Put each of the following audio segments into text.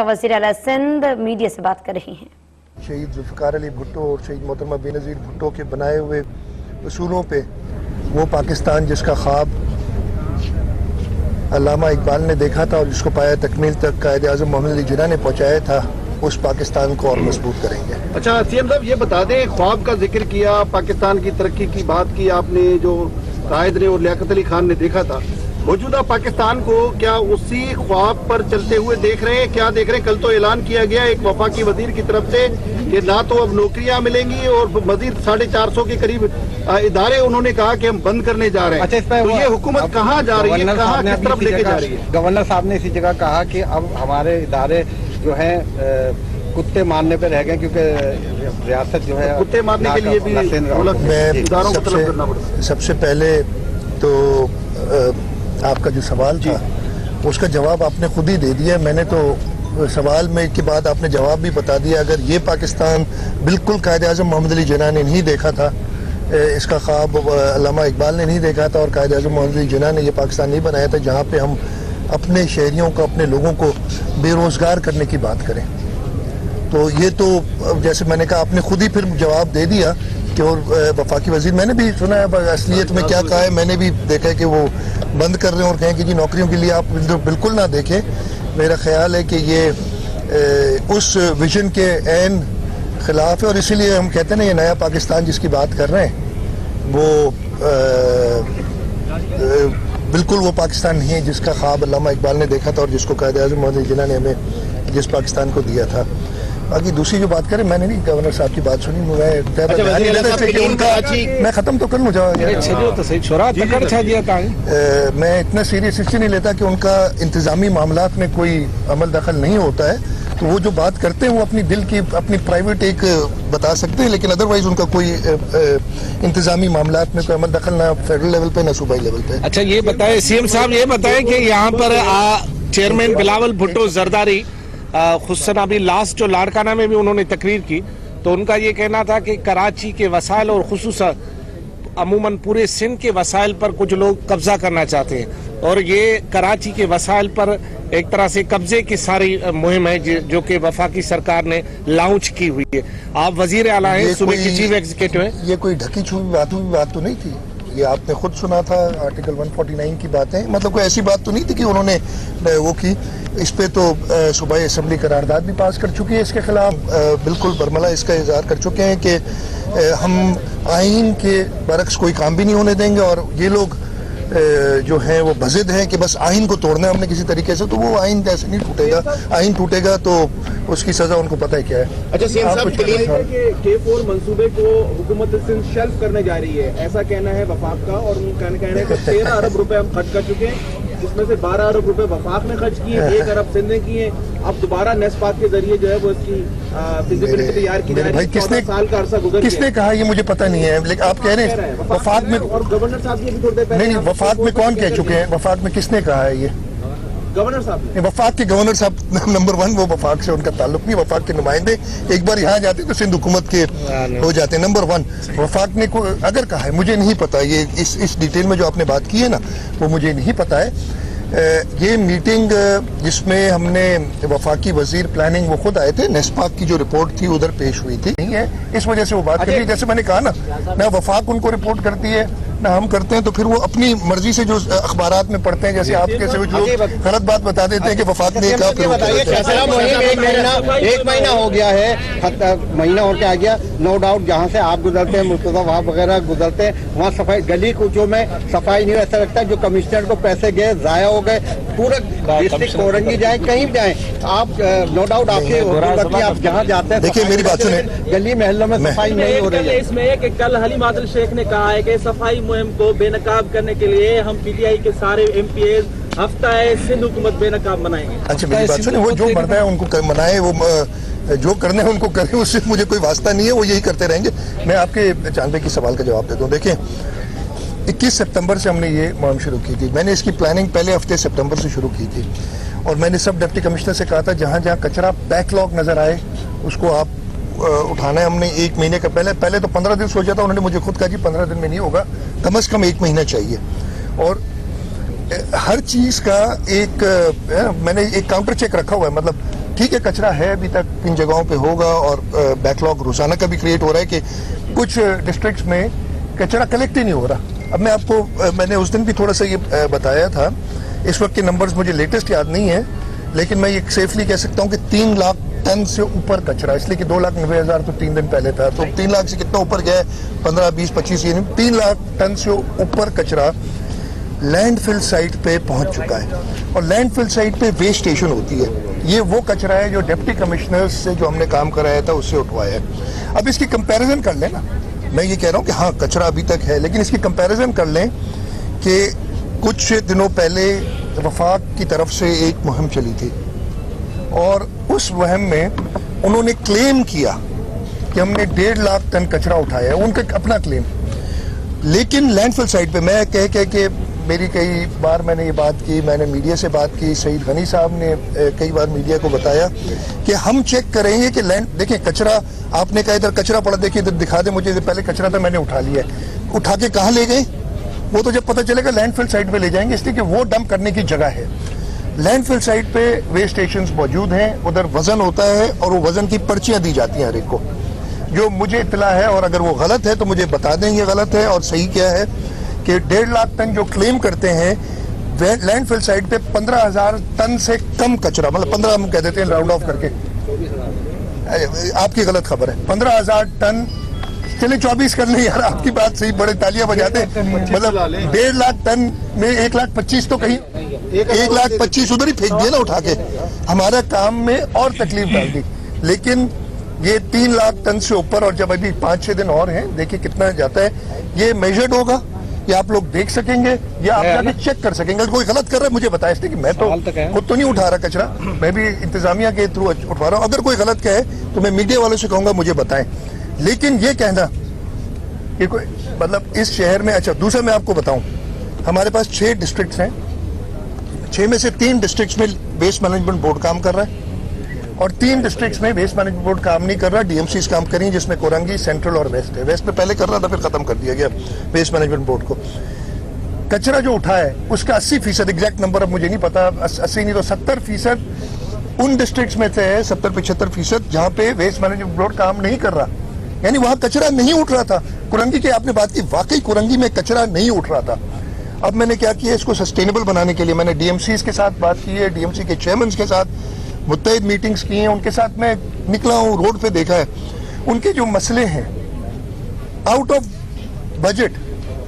वज़ीर आला सिंध मीडिया से बात कर रही हैं। शहीद जुल्फ़िकार अली भुट्टो और शहीद मोहतरमा बेनज़ीर भुट्टो के बनाए हुए उसूलों पे वो पाकिस्तान जिसका ख्वाब अल्लामा इकबाल ने देखा था और जिसको पाया तकमील तक कायद आज़म मोहम्मद अली जिन्ना ने पहुँचाया था, उस पाकिस्तान को और मजबूत करेंगे। अच्छा सीएम साहब, ये बता दें, ख्वाब का जिक्र किया, पाकिस्तान की तरक्की की बात की आपने, जो कायद ने और लियाकत अली खान ने देखा था, मौजूदा पाकिस्तान को क्या उसी ख्वाब पर चलते हुए देख रहे हैं? क्या देख रहे हैं? कल तो ऐलान किया गया एक वफाकी वजीर की तरफ से कि ना तो अब नौकरियां मिलेंगी और मजीद 450 के करीब इदारे उन्होंने कहा कि हम बंद करने जा रहे हैं। अच्छा, तो ये हुकूमत कहाँ जा रही है, कहाँ किस तरफ लेके जा रही है? गवर्नर साहब ने इसी जगह कहा कि अब हमारे इदारे जो है कुत्ते मारने पे रह गए, क्योंकि रियासत जो है कुत्ते मारने के लिए भी इदारों को तलब करना पड़ता है। सबसे पहले तो आपका जो सवाल था उसका जवाब आपने खुद ही दे दिया। मैंने तो सवाल में के बाद आपने जवाब भी बता दिया। अगर ये पाकिस्तान बिल्कुल कायद आज़म मोहम्मद अली जिन्ना ने नहीं देखा था, इसका ख्वाब अल्लामा इकबाल ने नहीं देखा था और कायद आज़म मोहम्मद अली जिन्ना ने ये पाकिस्तान नहीं बनाया था जहाँ पे हम अपने शहरियों को, अपने लोगों को बेरोज़गार करने की बात करें, तो ये तो जैसे मैंने कहा आपने खुद ही फिर जवाब दे दिया कि और वफाकी वजीर, मैंने भी सुना है असलियत में क्या कहा है, मैंने भी देखा है कि वो बंद कर रहे हैं और कहें कि जी नौकरियों के लिए आप बिल्कुल ना देखें। मेरा ख्याल है कि ये उस विजन के ऐन खिलाफ है और इसीलिए हम कहते हैं ना, ये नया पाकिस्तान जिसकी बात कर रहे हैं वो बिल्कुल वो पाकिस्तान नहीं है जिसका ख्वाब अल्लामा इकबाल ने देखा था और जिसको कायद आज़म मोहम्मद अली जिन्ना ने हमें जिस पाकिस्तान को दिया था। बाकी दूसरी जो बात करें, मैंने नहीं गवर्नर साहब की बात सुनी, मैं खत्म तो कर लूँ मैं इतना सीरियस इसलिए नहीं लेता कि उनका इंतजामी मामलात में कोई अमल दखल नहीं होता है, तो वो जो बात करते हैं वो अपनी दिल की अपनी प्राइवेट एक बता सकते हैं, लेकिन अदरवाइज उनका कोई इंतजामी मामलात में कोई अमल दखल ना फेडरल लेवल पे ना सूबाई लेवल पे। अच्छा ये बताएं सीएम साहब, ये बताएं कि यहाँ पर चेयरमैन बिलावल भुट्टो जरदारी खुसन अभी लास्ट जो लाड़काना में भी उन्होंने तकरीर की, तो उनका ये कहना था कि कराची के वसाइल और खुसूसन अमूमन पूरे सिंध के वसाइल पर कुछ लोग कब्जा करना चाहते हैं और ये कराची के वसाइल पर एक तरह से कब्जे की सारी मुहिम है जो कि वफाकी सरकार ने लॉन्च की हुई है। आप वजीर आला हैं, सूबे के चीफ एग्जीक्यूटिव हैं। ये कोई ढकी छुपी बात तो नहीं थी, ये आपने खुद सुना था, आर्टिकल 149 की बातें, मतलब कोई ऐसी बात तो नहीं थी कि उन्होंने वो की। इस पे तो सूबाई असम्बली करारदाद भी पास कर चुकी है, इसके खिलाफ बिल्कुल बरमला इसका इजहार कर चुके हैं कि हम आइन के बरक्स कोई काम भी नहीं होने देंगे और ये लोग जो हैं वो बज़िद हैं कि बस आइन को तोड़ना है हमने किसी तरीके से, तो वो आइन ऐसे नहीं टूटेगा। आइन टूटेगा तो उसकी सजा उनको पता है क्या है। अच्छा सीएम साहब, K4 मंसूबे को हुकूमत सिंध शेल्फ करने जा रही है, ऐसा कहना है वफाक का, और उनका कहना है कि 13 अरब रुपए हम खर्च कर चुके हैं, जिसमें से 12 अरब रुपए वफाक ने खर्च किए, 1 अरब सिंध ने किए। अब दोबारा नेस्पात के जरिए जो है वो इसकी फिजिबिलिटी तैयार की जा रही है। 14 साल का अरसा गुजर गया। किसने कहा ये मुझे पता नहीं है, लेकिन आप कह रहे हैं वफाक में, और गवर्नर साहब ये भी थोड़ी देर पहले नहीं वफाक में कौन कह चुके हैं, वफाक में किसने कहा है ये? गवर्नर साहब ने। वफाक के गवर्नर साहब नंबर 1, वो वफाक से उनका ताल्लुक नहीं, वफाक के नुमाइंदे एक बार यहाँ जाते तो सिंध हुकूमत के हो जाते। नंबर 1 वफाक ने अगर कहा है, मुझे नहीं पता, ये इस डिटेल में जो आपने बात की है ना वो मुझे नहीं पता है। ये मीटिंग जिसमें हमने वफाकी वजीर प्लानिंग वो खुद आए थे, नेस्पाक की जो रिपोर्ट थी उधर पेश हुई थी, नहीं है इस वजह से वो बात करी। जैसे मैंने कहा ना वफाक उनको रिपोर्ट करती है ना हम करते हैं, तो फिर वो अपनी मर्जी से जो अखबारात में पढ़ते हैं, जैसे आपके से लोग गलत बात बता देते हैं कि वफाक ने कहा। एक महीना हो गया है, महीना और क्या आ गया, नो डाउट जहाँ से आप गुजरते हैं, मुर्तजा वहां वगैरह गुजरते हैं, वहाँ सफाई गली कुचों में सफाई नहीं, ऐसा लगता है जो कमिश्नर को पैसे गए जाया हो गए। पूरा डिस्ट्रिक्ट कोरंगी जाए कहीं भी जाए आप, नो डाउट आपके आप जहाँ जाते हैं, देखिए मेरी बात सुने, गली महलों में सफाई नहीं हो रही है। इसमें कल हलीम आदिल शेख ने कहा है कि सफाई मुहिम को बेनकाब करने के लिए हम पीटीआई के सारे एमपीएस हफ्ता सिंध हुकूमत बेनकाब बनाएंगे। अच्छा मेरी बात सुने, वो जो मरना है उनको मनाए, वो जो करने हैं उनको करें, उससे मुझे कोई वास्ता नहीं है, वो यही करते रहेंगे। मैं आपके चांदे की सवाल का जवाब देता हूँ। देखिए 21 सितंबर से हमने ये मुहिम शुरू की थी, मैंने इसकी प्लानिंग पहले हफ्ते सितंबर से शुरू की थी और मैंने सब डिप्टी कमिश्नर से कहा था जहाँ जहाँ कचरा बैकलॉग नजर आए उसको आप उठाना है। हमने 1 महीने का पहले तो 15 दिन सोचा था, उन्होंने मुझे खुद कहा कि 15 दिन में नहीं होगा, कम से कम 1 महीना चाहिए। और हर चीज का एक मैंने एक काउंटर चेक रखा हुआ है, मतलब ठीक है, कचरा है अभी तक इन जगहों पे होगा और बैकलॉग रोजाना का भी क्रिएट हो रहा है कि कुछ डिस्ट्रिक्ट्स में कचरा कलेक्ट ही नहीं हो रहा। अब मैं आपको मैंने उस दिन भी थोड़ा सा ये बताया था, इस वक्त के नंबर्स मुझे लेटेस्ट याद नहीं है, लेकिन मैं ये सेफली कह सकता हूँ कि 3 लाख टन से ऊपर कचरा, इसलिए कि 2,90,000 तो 3 दिन पहले था, तो 3 लाख से कितना ऊपर गया है, 15, 20, 25, ये नहीं, 3 लाख टन से ऊपर कचरा लैंडफिल साइट पे पहुंच चुका है। और लैंडफिल साइट पे वेस्ट स्टेशन होती है, ये वो कचरा है जो डिप्टी कमिश्नर से जो हमने काम कराया था उससे उठवाया है। अब इसकी कंपैरिजन कर लें ना, मैं ये कह रहा हूँ कि हाँ कचरा अभी तक है, लेकिन इसकी कंपैरिजन कर लें कि कुछ दिनों पहले वफाक की तरफ से एक मुहिम चली थी और उस मुहिम में उन्होंने क्लेम किया कि हमने 1.5 लाख टन कचरा उठाया है, उनका अपना क्लेम। लेकिन लैंडफिल साइट पे मैं कह के मेरी कई बार मैंने ये बात की, मैंने मीडिया से बात की, सईद गनी साहब ने कई बार मीडिया को बताया कि हम चेक करेंगे कि लैंड, देखिए कचरा आपने कहा इधर कचरा पड़ा, देखिए इधर दिखा दे मुझे, पहले कचरा था मैंने उठा लिया, उठा के कहाँ ले गए वो तो जब पता चलेगा लैंडफिल साइट पे ले जाएंगे, इसलिए कि वो डंप करने की जगह है। लैंडफिल साइट पे वेस्ट स्टेशंस मौजूद हैं, उधर वजन होता है और वो वजन की पर्चियां दी जाती हैं हर एक को, जो मुझे इत्तला है, और अगर वो गलत है तो मुझे बता दें ये गलत है और सही क्या है, कि 1.5 लाख टन जो क्लेम करते हैं लैंडफिल साइट पे 15,000 टन से कम कचरा, मतलब 15 हम कह देते हैं राउंड ऑफ करके, आपकी गलत खबर है, 15,000 टन, चलिए 24 कर लें यार, आपकी बात सही, बड़े तालियां बजाते, मतलब 1.5 लाख टन में 1,25,000 तो कहीं 1,25,000 उधर ही फेंक दिए ना उठा के, हमारा काम में और तकलीफ डाल दी। लेकिन ये 3 लाख टन से ऊपर, और जब अभी 5-6 दिन और हैं, देखिए कितना जाता है, ये मेजर्ड होगा, ये आप लोग देख सकेंगे या आप जाके चेक कर सकेंगे। कोई गलत कर रहा है मुझे बताए, इसलिए कि मैं तो खुद तो नहीं उठा रहा कचरा, मैं भी इंतजामिया के थ्रू उठवा रहा हूँ। अगर कोई गलत कहे तो मैं मीडिया वालों से कहूंगा मुझे बताएं, लेकिन ये कहना कि कोई मतलब इस शहर में, अच्छा दूसरा मैं आपको बताऊं, हमारे पास 6 डिस्ट्रिक्ट्स हैं, 6 में से 3 डिस्ट्रिक्ट्स में वेस्ट मैनेजमेंट बोर्ड काम कर रहा है और 3 डिस्ट्रिक्ट्स में वेस्ट मैनेजमेंट बोर्ड काम नहीं कर रहा, डीएमसीज काम कर रही है, जिसमें कोरंगी, सेंट्रल और वेस्ट है। वेस्ट में पहले कर रहा था, फिर खत्म कर दिया गया वेस्ट मैनेजमेंट बोर्ड को। कचरा जो उठा है उसका 80%, एग्जैक्ट नंबर अब मुझे नहीं पता, 80 नहीं तो 70% उन डिस्ट्रिक्ट्स में से है, 70-75% जहां पे वेस्ट मैनेजमेंट बोर्ड काम नहीं कर रहा, यानी वहां कचरा नहीं उठ रहा था। कुरंगी की आपने बात की, वाकई कुरंगी में कचरा नहीं उठ रहा था। अब मैंने क्या किया, इसको सस्टेनेबल बनाने के लिए मैंने डीएमसीज के साथ बात की है, डीएमसी के चेयरमैन के साथ मुत्तहिद मीटिंग्स की हैं, उनके साथ मैं निकला हूँ, रोड पे देखा है, उनके जो मसले हैं आउट ऑफ बजट,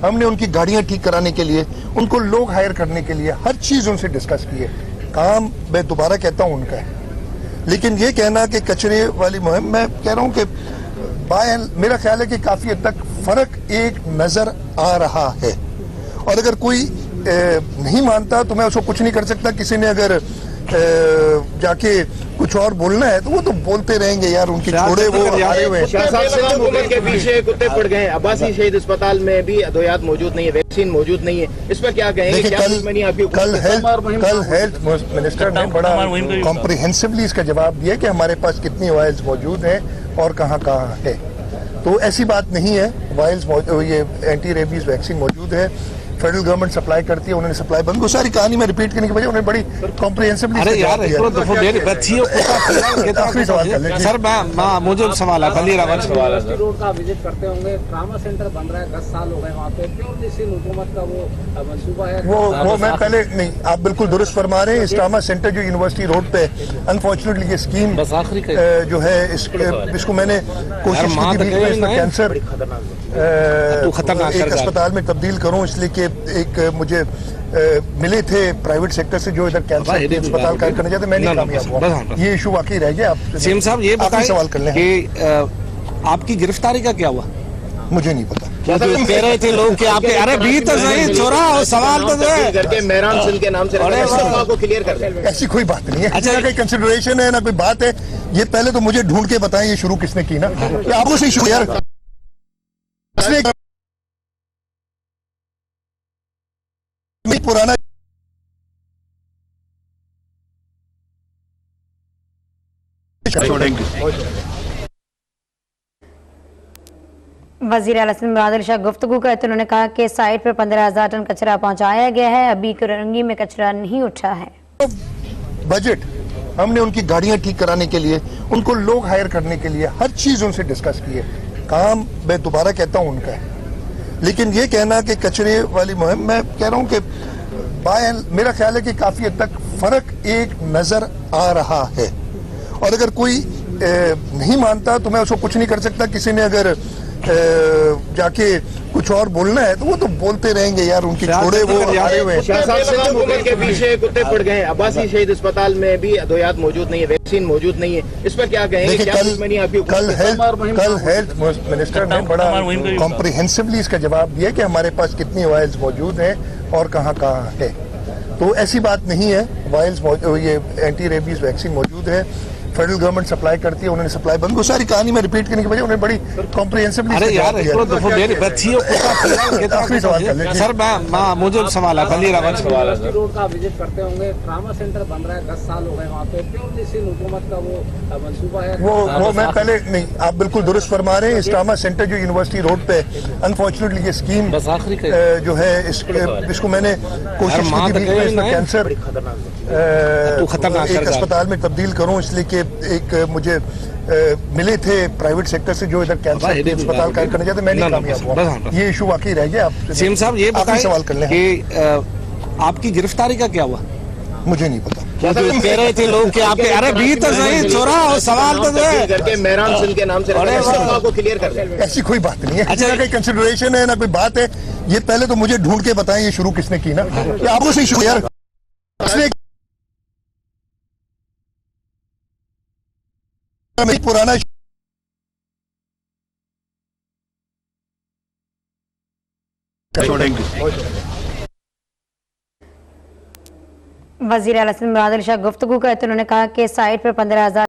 हमने उनकी गाड़ियां ठीक कराने के लिए, उनको लोग हायर करने के लिए हर चीज उनसे डिस्कस की है। काम मैं दोबारा कहता हूँ उनका है, लेकिन ये कहना कि कचरे वाली मुहिम, मैं कह रहा हूँ कि मेरा ख्याल है कि काफी हद तक फर्क एक नजर आ रहा है, और अगर कोई नहीं मानता तो मैं उसको कुछ नहीं कर सकता। किसी ने अगर जाके कुछ और बोलना है तो वो तो बोलते रहेंगे यार, उनके छोड़े वो आए हुए हैं। हुकूमत के पीछे कुत्ते पड़ गए, अब्बासी शहीद अस्पताल में भी अद्वियात मौजूद नहीं है, वैक्सीन मौजूद नहीं है, इस पर क्या कहेंगे? कल हेल्थ मिनिस्टर ने बड़ा कॉम्प्रिहेंसिवली इसका जवाब दिया कि हमारे पास कितनी वायल्स मौजूद हैं और कहाँ कहाँ है। तो ऐसी बात नहीं है, वायल्स ये एंटी रेबीज वैक्सीन मौजूद है, फेडरल गवर्नमेंट सप्लाई करती है, उन्होंने सप्लाई बंद, वो सारी कहानी में रिपीट करने की वजह उन्होंने बड़ी कॉम्प्रिहेंसिवली सर मुझे सवाल है, रोड का विजिट करते होंगे, ट्रामा सेंटर बन रहा है, 10 साल हो गए वहाँ पे, प्योरली सिंध हुकूमत का वो मंसूबा है। वो मैं पहले नहीं, आप बिल्कुल दुरुस्त फरमा रहे हैं, इस ट्रामा सेंटर जो यूनिवर्सिटी रोड पे, अनफॉर्चुनेटली ये स्कीम जो है इसको मैंने कोशिश की थी इसमें कैंसर एक अस्पताल में तब्दील करूं, इसलिए कि एक मुझे मिले थे प्राइवेट सेक्टर से जो इधर कैंसर के अस्पताल कार्य करने जाते, मैं नहीं कामयाब हुआ। ये इशू वाकई रह गया। आप सीएम साहब ये बताएं सवाल कर लें कि आपकी गिरफ्तारी का क्या हुआ? मुझे नहीं पता, कह रहे थे लोग कि आपके, अरे भी तो सही छोरा, सवाल तो करके मेहरान सिंह के नाम से को क्लियर कर दें। ऐसी कोई बात नहीं है, अच्छा कोई कंसिडरेशन है ना कोई बात है, ये पहले तो मुझे ढूंढ के बताएं ये शुरू किसने की ना, आपको से शुरू यार पुराना वजीर आला सिंध मुराद अली शाह गुफ्तगू करते उन्होंने कहा कि साइट पर 15,000 टन कचरा पहुंचाया गया है, अभी कुरंगी में कचरा नहीं उठा है। बजट हमने उनकी गाड़ियां ठीक कराने के लिए, उनको लोग हायर करने के लिए हर चीज उनसे डिस्कस की है। काम मैं दोबारा कहता हूं उनका है, लेकिन ये कहना कि कचरे वाली मुहिम, मैं कह रहा हूं कि मेरा ख्याल है कि काफी हद तक फर्क एक नजर आ रहा है। और अगर कोई नहीं मानता तो मैं उसको कुछ नहीं कर सकता। किसी ने अगर जाके कुछ और बोलना है तो वो तो बोलते रहेंगे यार, उनकी छोड़े वो आए हुए हैं। हुकूमत के पीछे कुत्ते पड़ गए। अब्बासी शहीद अस्पताल में भी अद्वियात मौजूद नहीं है, वैक्सीन मौजूद नहीं है, इस पर क्या कहेंगे? देखिए, कल हेल्थ मिनिस्टर ने बड़ा कॉम्प्रिहेंसिवली इसका जवाब दिया कि हमारे पास कितनी वायल्स मौजूद हैं और कहाँ कहाँ है। तो ऐसी बात नहीं है, वायल्स ये एंटी रेबीज वैक्सीन मौजूद है, फेडरल गवर्नमेंट सप्लाई करती है, उन्होंने सप्लाई बंद, वो सारी कहानी में रिपीट करने की वजह उन्होंने बड़ी कॉम्प्रिहेंसिवली अरे यार सर मुझे सवाल है यूनिवर्सिटी रोड का विजिट करते होंगे, ट्रामा सेंटर बन रहा है, 10 साल हो गए वहाँ पे, प्योरली सिंध हुकूमत का वो मंसूबा है। वो मैं पहले नहीं, आप बिल्कुल दुरुस्त फरमा रहे हैं। इस ट्रामा सेंटर जो यूनिवर्सिटी रोड पे, अनफॉर्चुनेटली ये स्कीम जो है इसको मैंने कोशिश की थी इसमें कैंसर एक अस्पताल में तब्दील करूं, इसलिए कि एक मुझे मिले थे प्राइवेट सेक्टर से जो इधर कैंसर के अस्पताल कार्य करने जाते, मैं नहीं कामयाब हुआ। ये इशू वाकई रह गया। आप सीएम साहब ये बताएं सवाल कर लें कि आपकी गिरफ्तारी का क्या हुआ? मुझे नहीं पता। कह रहे थे लोग कि आपके, अरे भी तो सही छोरा और सवाल तो करके मेहरान सिंह के नाम से को क्लियर कर दें। ऐसी कोई बात नहीं है, अच्छा कोई कंसिडरेशन है ना कोई बात है। ये पहले तो मुझे ढूंढ के बताएं ये शुरू किसने की ना, आपको से शुरू यार पुराना वजीर आला सिंध मुराद अली शाह गुफ्तगू करते उन्होंने कहा कि साइट पर 15,000